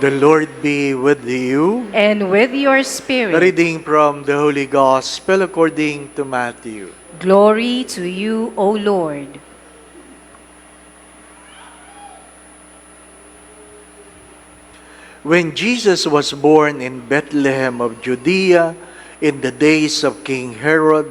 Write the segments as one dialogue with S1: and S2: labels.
S1: The Lord be with you.
S2: And with your
S1: A
S2: spirit.
S1: reading from the Holy Gospel according to Matthew.
S2: Glory to you, O Lord.
S1: When Jesus was born in Bethlehem of Judea in the days of King Herod,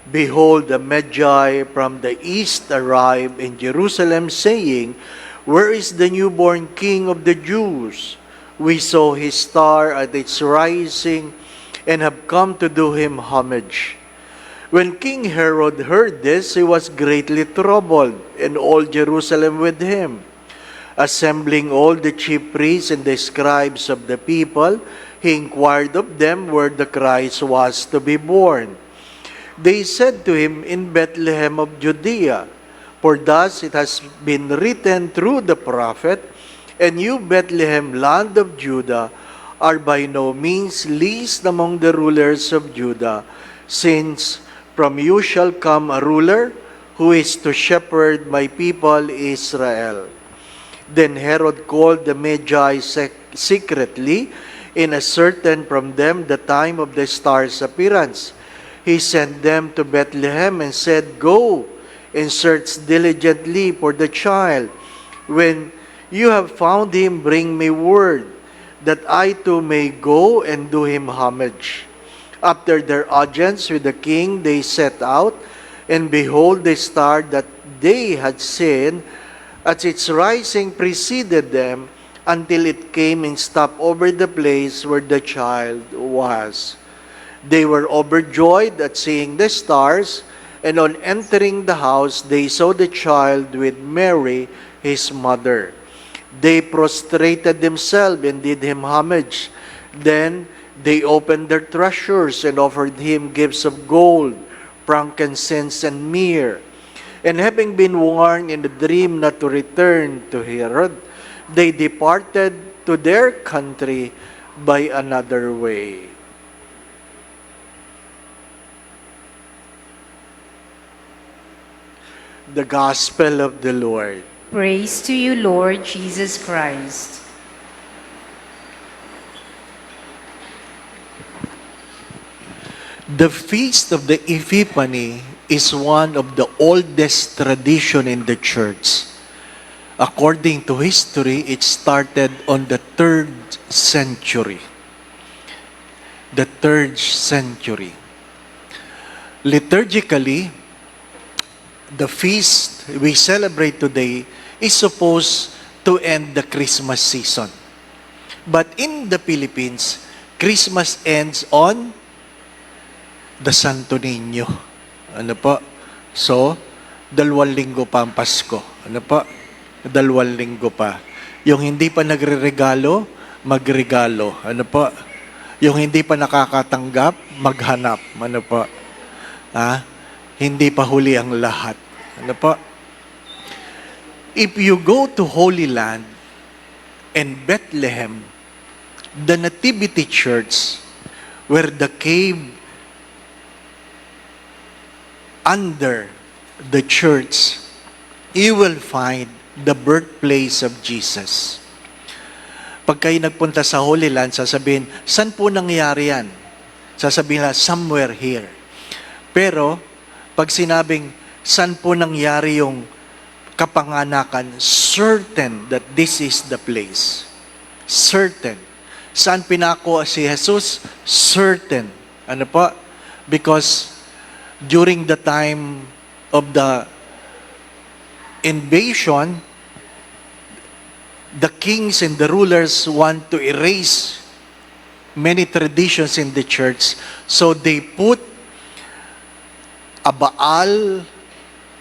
S1: behold, the Magi from the east arrived in Jerusalem, saying, Where is the newborn King of the Jews? We saw his star at its rising and have come to do him homage. When King Herod heard this, he was greatly troubled, and all Jerusalem with him. Assembling all the chief priests and the scribes of the people, he inquired of them where the Christ was to be born. They said to him, In Bethlehem of Judea, for thus it has been written through the prophet, And you, Bethlehem, land of Judah, are by no means least among the rulers of Judah, since from you shall come a ruler who is to shepherd my people Israel. Then Herod called the Magi secretly and ascertained from them the time of the star's appearance. He sent them to Bethlehem and said, Go and search diligently for the child. When you have found him, bring me word, that I too may go and do him homage. After their audience with the king, they set out, and behold, the star that they had seen at its rising preceded them until it came and stopped over the place where the child was. They were overjoyed at seeing the stars, and on entering the house, they saw the child with Mary, his mother. They prostrated themselves and did him homage. Then they opened their treasures and offered him gifts of gold, frankincense, and myrrh. And having been warned in the dream not to return to Herod, they departed to their country by another way. The Gospel of the Lord.
S2: Praise to you, Lord Jesus Christ.
S1: The Feast of the Epiphany is one of the oldest tradition in the church. According to history, it started on the 3rd century. The 3rd century. Liturgically, the feast we celebrate today is supposed to end the Christmas season. But in the Philippines, Christmas ends on the Santo Niño. Ano po? So, 2 linggo pa ang Pasko. Ano po? 2 linggo pa. Yung hindi pa nagre-regalo, magregalo. Ano po? Yung hindi pa nakakatanggap, maghanap. Ano po? Hindi pa huli ang lahat. Ano po? If you go to Holy Land and Bethlehem, the Nativity Church, where the cave under the church, you will find the birthplace of Jesus. Pag kayo nagpunta sa Holy Land, sasabihin, saan po nangyari yan? Sasabihin na, somewhere here. Pero, pag sinabing, saan po nangyari yung kapanganakan, certain that this is the place. Certain. Saan pinako si Jesus? Certain. Ano po? Because during the time of the invasion, the kings and the rulers want to erase many traditions in the church. So they put a Baal,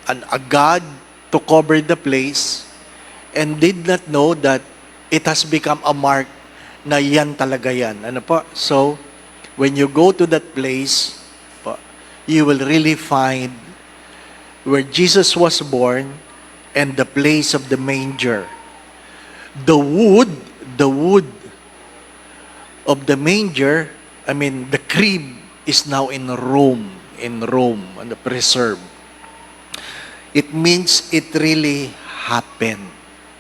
S1: a god, to cover the place, and did not know that it has become a mark na yan talaga yan. Ano po? So, when you go to that place, you will really find where Jesus was born and the place of the manger. The wood of the manger, the crib is now in Rome, and preserved. It means it really happened.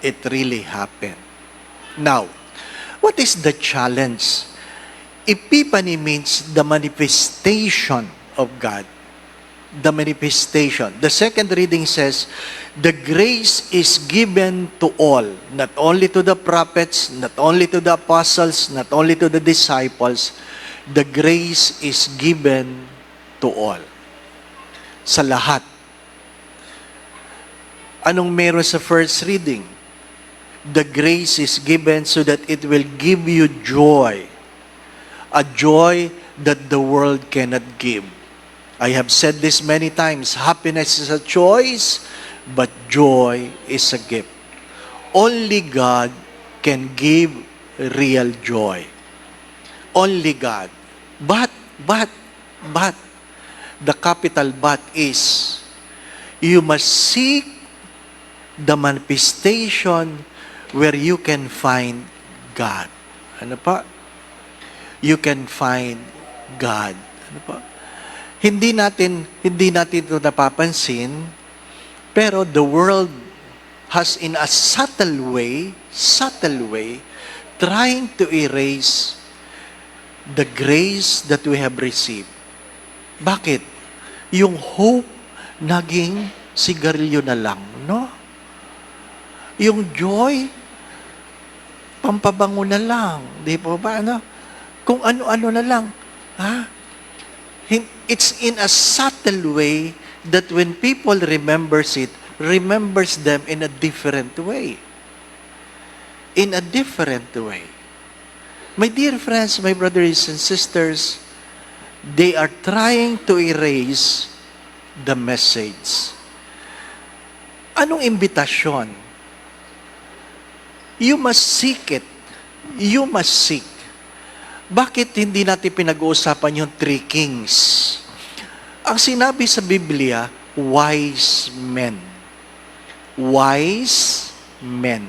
S1: It really happened. Now, What is the challenge? Epiphany means the manifestation of God. The manifestation. The second reading says, the grace is given to all, not only to the prophets, not only to the apostles, not only to the disciples. The grace is given to all. Sa lahat. Anong meron sa first reading? The grace is given so that it will give you joy. A joy that the world cannot give. I have said this many times, happiness is a choice, but joy is a gift. Only God can give real joy. Only God. But, the capital but is, you must seek the manifestation where you can find God. Ano pa? You can find God. Ano pa? Hindi natin ito napapansin, pero the world has in a subtle way, trying to erase the grace that we have received. Bakit? Yung hope naging sigarilyo na lang, no? Yung joy, pampabango na lang. Di po ba, ano? Kung ano-ano na lang. Ha? It's in a subtle way that when people remembers them in a different way. In a different way. My dear friends, my brothers and sisters, they are trying to erase the message. Anong imbitasyon? You must seek it. You must seek. Bakit hindi natin pinag-uusapan yung three kings? Ang sinabi sa Biblia, wise men. Wise men.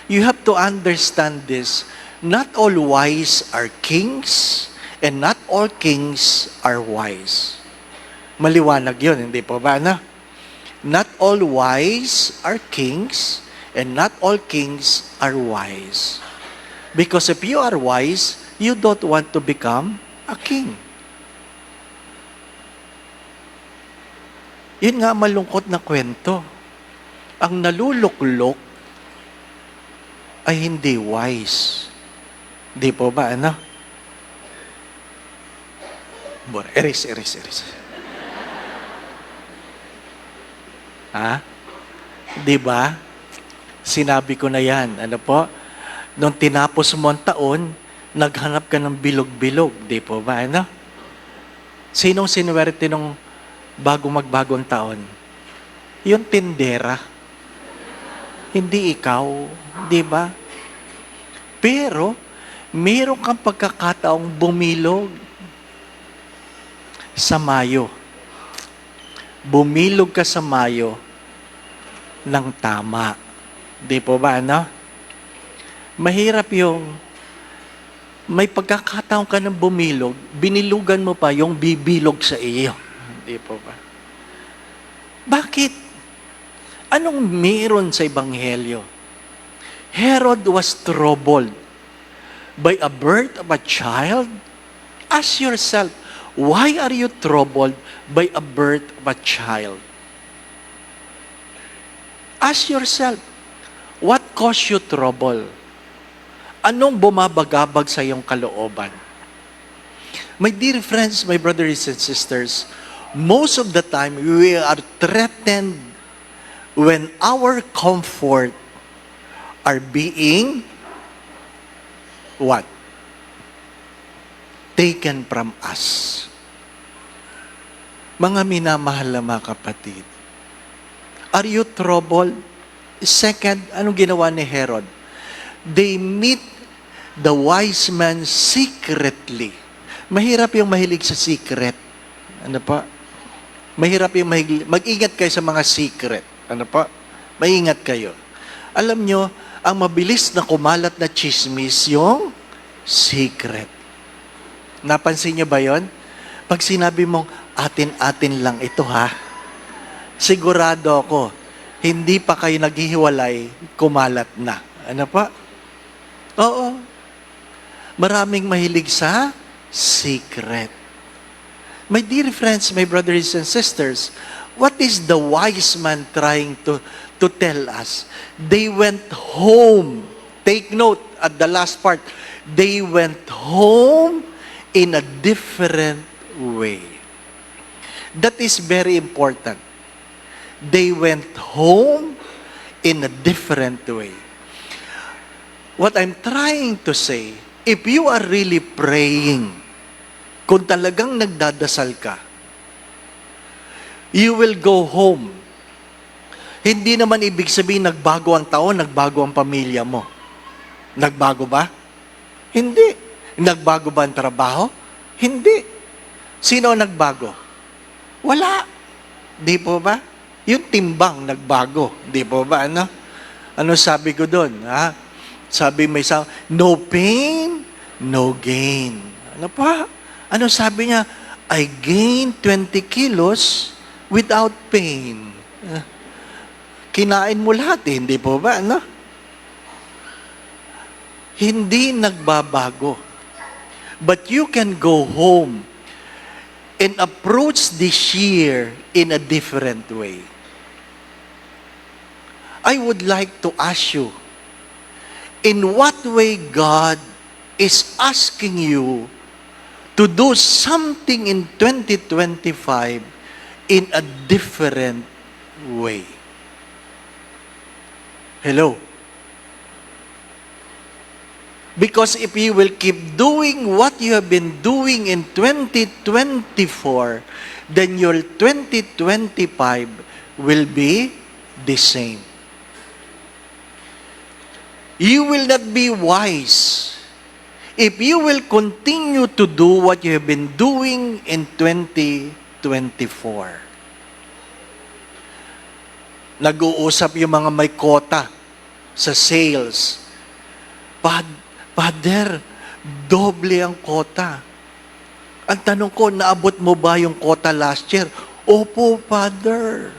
S1: You have to understand this. Not all wise are kings, and not all kings are wise. Maliwanag yun, hindi po ba? Na? Not all wise are kings, and not all kings are wise. Because if you are wise, you don't want to become a king. Yun nga malungkot na kwento. Ang naluluklok ay hindi wise. Di po ba, ano? Eris. Ha? Di ba? Sinabi ko na yan. Ano po? Nung tinapos mo ang taon, naghanap ka ng bilog-bilog. Di po ba? Ano? Sinong sinuwerte nung magbagong taon? Yung tindera. Hindi ikaw. Di ba? Pero, meron kang pagkakataong bumilog sa Mayo. Bumilog ka sa Mayo ng tama. Di po ba, ano? Mahirap yung may pagkakataon ka ng bumilog, binilugan mo pa yung bibilog sa iyo. Di po ba? Bakit? Anong meron sa Ebanghelyo? Herod was troubled by a birth of a child. Ask yourself, why are you troubled by a birth of a child? Ask yourself, what caused you trouble? Anong bumabagabag sa iyong kalooban? My dear friends, my brothers and sisters, most of the time, we are threatened when our comfort are being what? Taken from us. Mga minamahal na mga kapatid, are you troubled? Second, anong ginawa ni Herod? They meet the wise man secretly. Mahirap yung mahilig sa secret. Ano pa? Mahirap yung mahilig. Mag-ingat kayo sa mga secret. Ano pa? Maingat kayo. Alam nyo, ang mabilis na kumalat na chismis, yung secret. Napansin nyo ba yon? Pag sinabi mong, atin-atin lang ito ha, sigurado ako, hindi pa kayo naghihiwalay, kumalat na. Ano pa? Oo. Maraming mahilig sa secret. My dear friends, my brothers and sisters, what is the wise man trying to tell us? They went home. Take note at the last part. They went home in a different way. That is very important. They went home in a different way. What I'm trying to say, if you are really praying, kung talagang nagdadasal ka, you will go home. Hindi naman ibig sabihin nagbago ang taon, nagbago ang pamilya mo. Nagbago ba? Hindi. Nagbago ba ang trabaho? Hindi. Sino ang nagbago? Wala. Di po ba? Yung timbang nagbago. Di po ba? Ano sabi ko doon? Ha? Sabi may isang, no pain, no gain. Ano pa? Ano sabi niya? I gained 20 kilos without pain. Kinain mo lahat eh, hindi po ba? Hindi nagbabago. But you can go home and approach this year in a different way. I would like to ask you, in what way God is asking you to do something in 2025 in a different way? Hello? Because if you will keep doing what you have been doing in 2024, then your 2025 will be the same. You will not be wise if you will continue to do what you have been doing in 2024. Nag-uusap yung mga may quota sa sales. Father, doble ang quota. Ang tanong ko, naabot mo ba yung quota last year? Opo, Father.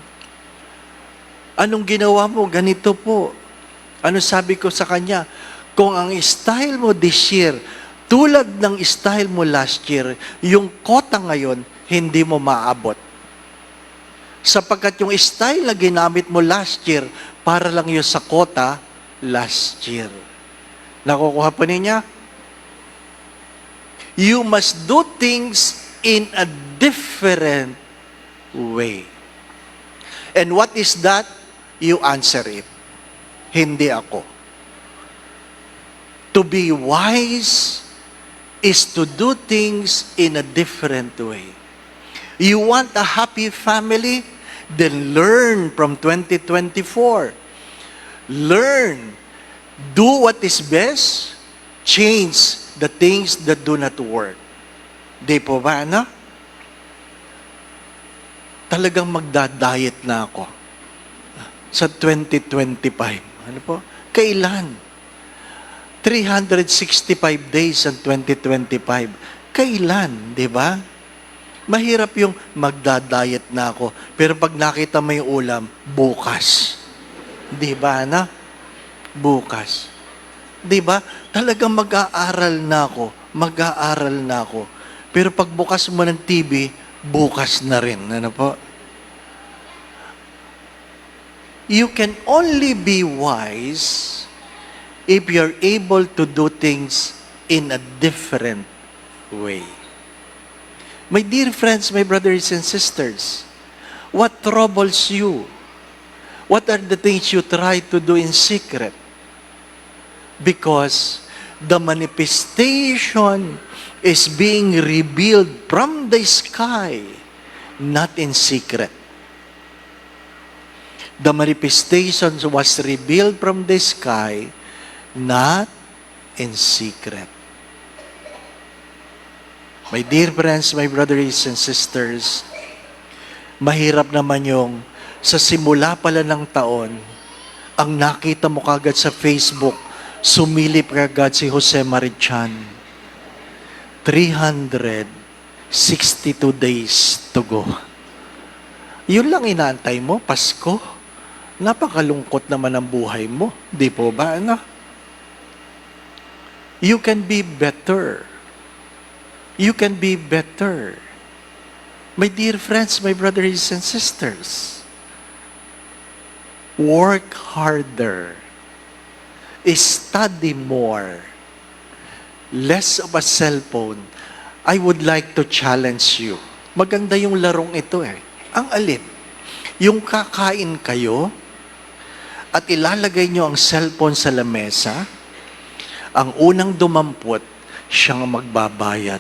S1: Anong ginawa mo? Ganito po. Ano sabi ko sa kanya? Kung ang style mo this year, tulad ng style mo last year, yung quota ngayon, hindi mo maabot. Sapagkat yung style na ginamit mo last year, para lang yun sa quota last year. Nakukuha pa niya? You must do things in a different way. And what is that? You answer it. Hindi ako. To be wise is to do things in a different way. You want a happy family? Then learn from 2024. Learn. Do what is best. Change the things that do not work. Di po ba, Talagang magda-diet na ako sa 2025. Ano po? Kailan? 365 days ang 2025. Kailan? Di ba? Mahirap yung magda-diet na ako. Pero pag nakita mo yung ulam, bukas. Di ba, Bukas. Di ba? Talagang mag-aaral na ako. Mag-aaral na ako. Pero pag bukas mo ng TV, bukas na rin. Ano po? You can only be wise if you're able to do things in a different way. My dear friends, my brothers and sisters, what troubles you? What are the things you try to do in secret? Because the manifestation is being revealed from the sky, not in secret. The manifestation was revealed from the sky, not in secret. My dear friends, my brothers and sisters, mahirap naman yung sa simula pala ng taon, ang nakita mo kagad sa Facebook, sumilip kagad si Jose Marichan. 362 days to go. Yun lang inaantay mo, Pasko. Napakalungkot naman ang buhay mo. Di po ba, You can be better. You can be better. My dear friends, my brothers and sisters, work harder. Study more. Less of a cellphone. I would like to challenge you. Maganda yung larong ito eh. Ang alin? Yung kakain kayo at ilalagay nyo ang cellphone sa lamesa, ang unang dumampot, siyang magbabayad.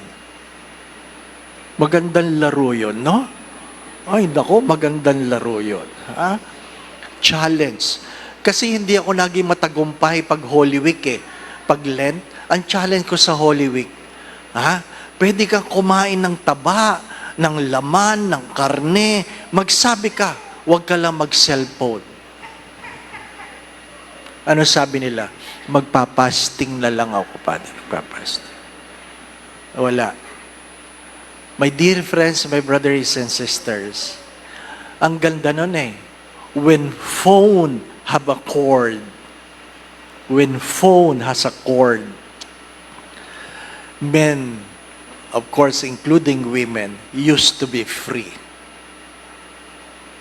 S1: Magandang laro yun, no? Ay, nako, magandang laro yun. Ha? Challenge. Kasi hindi ako naging matagumpay pag Holy Week eh. Pag Lent, ang challenge ko sa Holy Week, ha? Pwede kang kumain ng taba, ng laman, ng karne. Magsabi ka, huwag ka lang mag-cellphone. Ano sabi nila? Magpapasting na lang ako, Father. Magpapasting. Wala. My dear friends, my brothers and sisters, ang ganda nun eh. When phone have a cord, when phone has a cord, men, of course, including women, used to be free.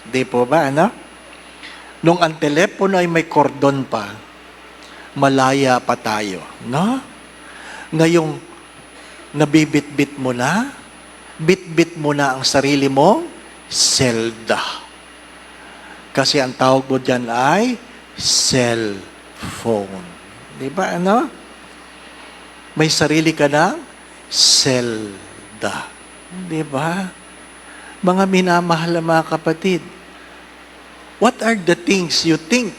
S1: Di po ba, ano? Nung ang telepono ay may kordon pa, malaya pa tayo, no? Ngayong nabibitbit mo na, bitbit mo na ang sarili mo, selda. Kasi ang tawag mo dyan ay cellphone. Di ba, ano? May sarili ka ng selda. Di ba? Mga minamahal na mga kapatid, what are the things you think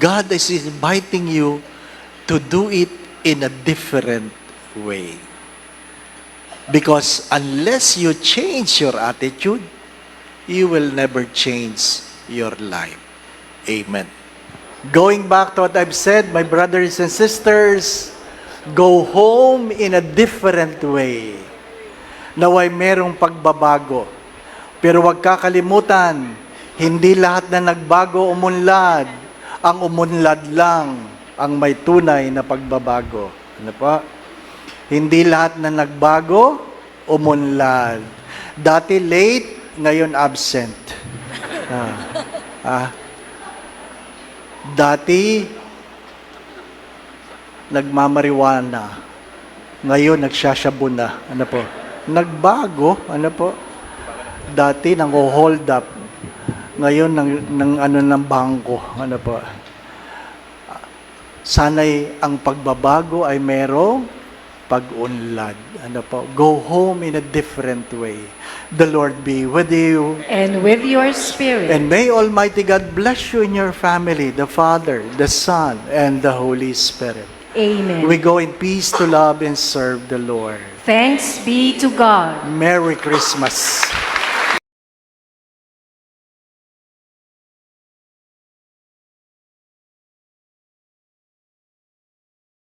S1: God is inviting you to do it in a different way? Because unless you change your attitude, you will never change your life. Amen. Going back to what I've said, my brothers and sisters, go home in a different way. Naway merong pagbabago. Pero huwag kakalimutan, hindi lahat na nagbago umunlad. Ang umunlad lang ang may tunay na pagbabago. Ano pa? Hindi lahat na nagbago, umunlad. Dati late, ngayon absent. Dati, nagmamariwana. Ngayon, nagsasyabu na. Ano po? Nagbago. Ano po? Dati, nang-hold up. Ngayon, ng bangko. Ano po? Sana'y ang pagbabago ay merong pag-unlad. Ano po? Go home in a different way. The Lord be with you.
S2: And with your spirit.
S1: And may Almighty God bless you in your family, the Father, the Son, and the Holy Spirit.
S2: Amen.
S1: We go in peace to love and serve the Lord.
S2: Thanks be to God.
S1: Merry Christmas.